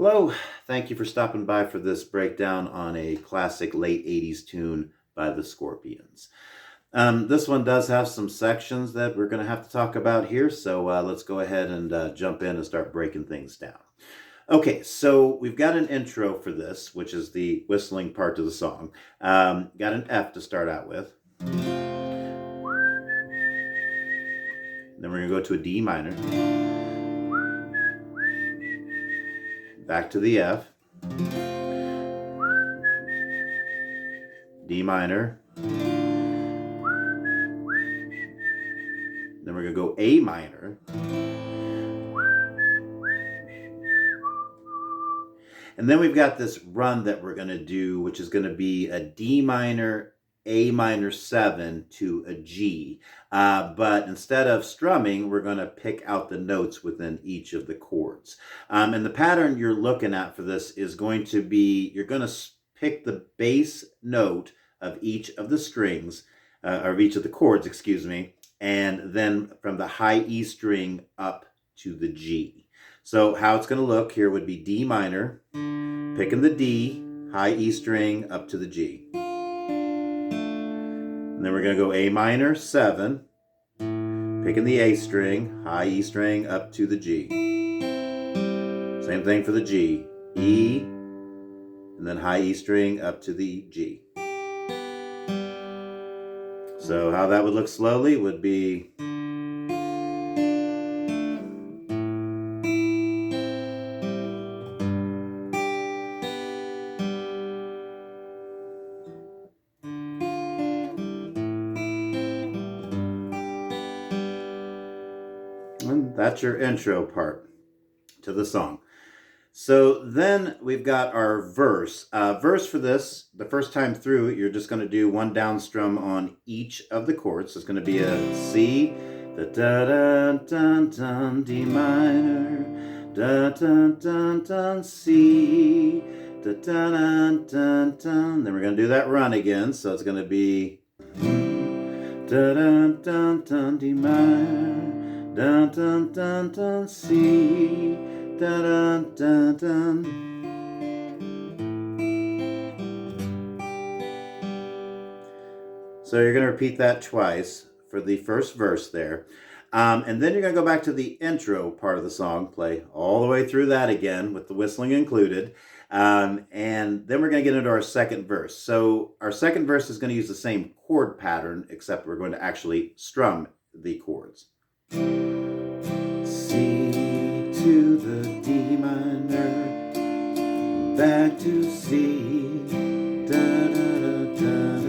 Hello, thank you for stopping by for this breakdown on a classic late 80s tune by the Scorpions. This one does have some sections that we're going to have to talk about here, so let's go ahead and jump in and start breaking things down. Okay, so we've got an intro for this, which is the whistling part of the song. Got an F to start out with. Then we're going to go to a D minor. Back to the F. D minor. Then we're going to go A minor. And then we've got this run that we're going to do, which is going to be a D minor, A minor 7 to a G. But instead of strumming, we're going to pick out the notes within each of the chords. And the pattern you're looking at for this is going to be, you're going to pick the bass note of each of the strings, or each of the chords, excuse me, and then from the high E string up to the G. So how it's going to look here would be D minor, picking the D, high E string up to the G. And then we're going to go A minor 7, picking the A string, high E string up to the G. Same thing for the G, E, and then high E string up to the G. So how that would look slowly would be and that's your intro part to the song. So then we've got our verse. Verse for this, the first time through, you're just going to do one down strum on each of the chords. So it's going to be a C, da da da da da, D minor, da da da da, C, da da da da da. Then we're going to do that run again. So it's going to be da da da da, D minor, da da da da, C, da da da da. So you're going to repeat that twice for the first verse there. And then you're going to go back to the intro part of the song, play all the way through that again with the whistling included. And then we're going to get into our second verse. So our second verse is going to use the same chord pattern, except we're going to actually strum the chords. C to the D minor, back to C, da da da da da.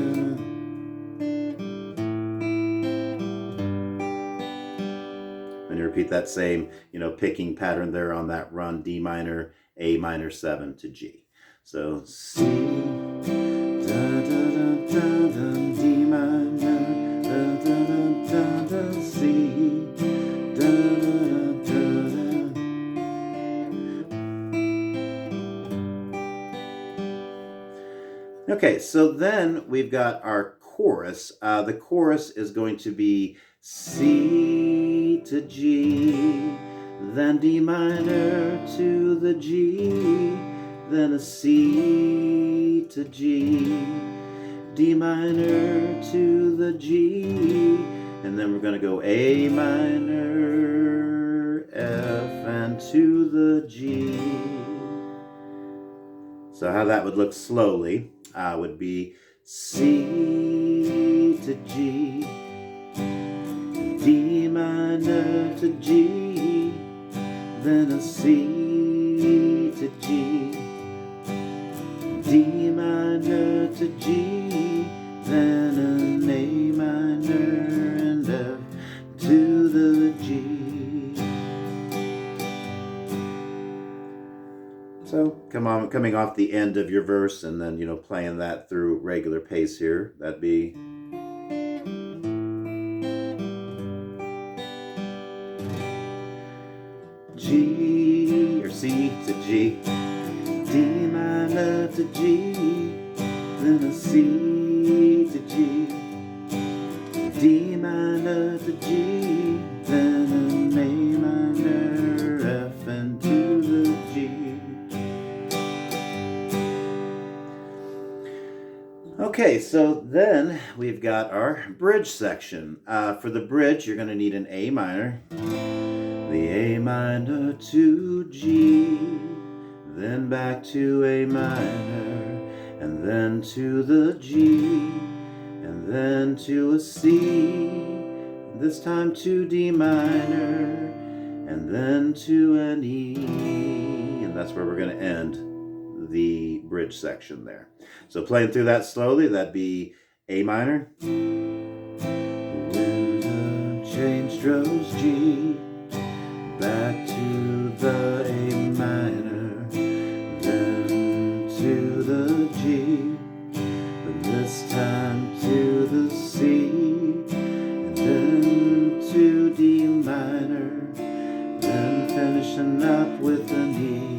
And you repeat that same, picking pattern there on that run, D minor, A minor 7 to G. So C, da da da da da, D minor, da da da da da, C, da da da da. Okay, so then we've got our chorus. The chorus is going to be C to G, then D minor to the G, then a C to G, D minor to the G, and then we're going to go A minor, F, and to the G. So how that would look slowly would be C to G, D minor to G, then a C to G, D minor to G, then an A minor and F to the G. So coming off the end of your verse and then, playing that through regular pace here, that'd be G, or C to G, D minor to G, then a C to G, D minor to G, then an A minor, F, and to the G. Okay, so then we've got our bridge section. For the bridge, you're going to need an A minor, the A minor to G, then back to A minor, and then to the G, and then to a C, this time to D minor, and then to an E, and that's where we're going to end the bridge section there. So playing through that slowly, that'd be A minor. When the train strolls G, back to the A minor, then to the G, but this time to the C, and then to D minor, then finishing up with an E.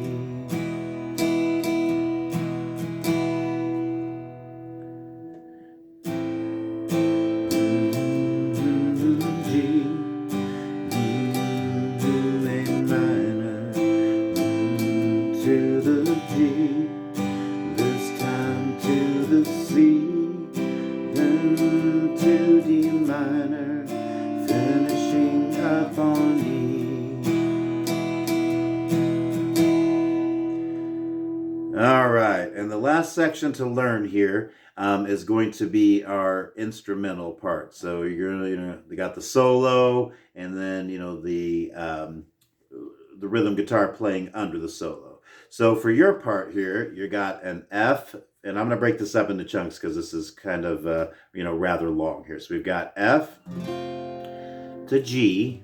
To the G, this time to the C, then to D minor, finishing up on E. All right, and the last section to learn here is going to be our instrumental part. So you're gonna, we got the solo, and then the rhythm guitar playing under the solo. So for your part here, you got an F, and I'm going to break this up into chunks because this is kind of, rather long here. So we've got F to G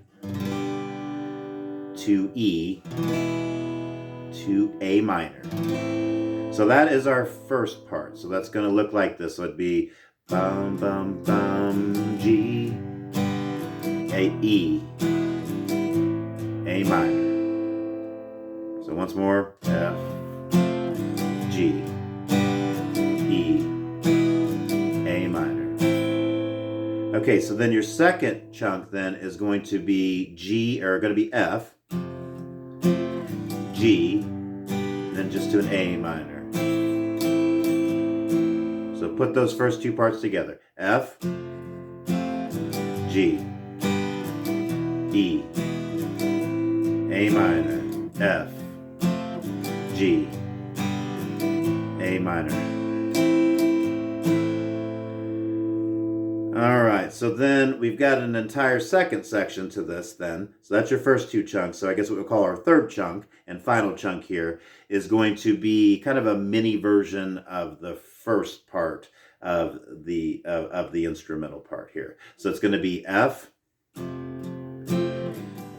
to E to A minor. So that is our first part. So that's going to look like this. So it'd be bum, bum, bum, G, A, E, A minor. So once more, F, G, E, A minor. Okay, so then your second chunk then is going to be F, G, then just to an A minor. So put those first two parts together. F, G, E, A minor, F, G, A minor. All right, so then we've got an entire second section to this then. So that's your first two chunks. So I guess what we'll call our third chunk and final chunk here is going to be kind of a mini version of the first part of the instrumental part here. So it's going to be F,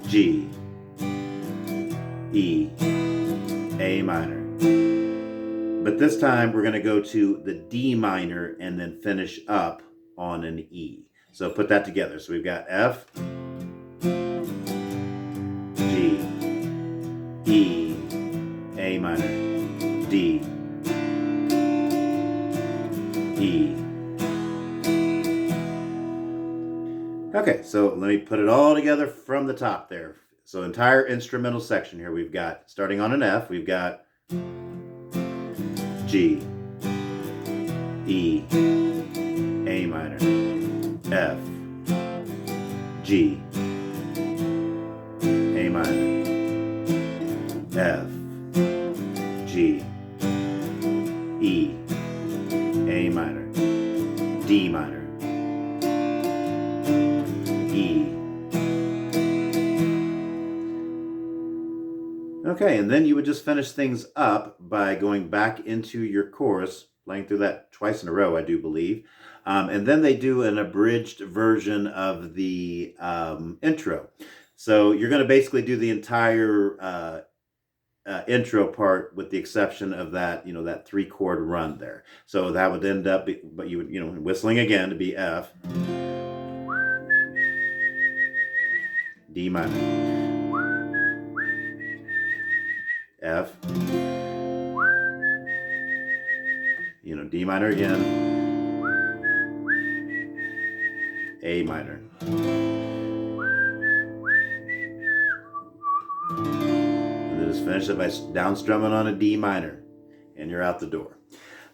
G, E, A minor. But this time we're going to go to the D minor and then finish up on an E. So put that together. So we've got F, G, E, A minor, D, E. Okay, so let me put it all together from the top there. So entire instrumental section here, we've got, starting on an F, we've got G, E, A minor, F, G, A minor, F, G, E, A minor, D minor, E. Okay, and then you would just finish things up by going back into your chorus, playing through that twice in a row, I do believe. And then they do an abridged version of the intro. So you're going to basically do the entire intro part with the exception of that, that 3-chord run there. So that would end up, but you would, whistling again to be F, D minor, F, D minor again, A minor. And then just finish it by down strumming on a D minor, and you're out the door.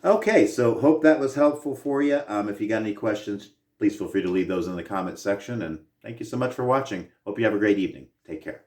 Okay, so hope that was helpful for you. If you got any questions, please feel free to leave those in the comment section. And thank you so much for watching. Hope you have a great evening. Take care.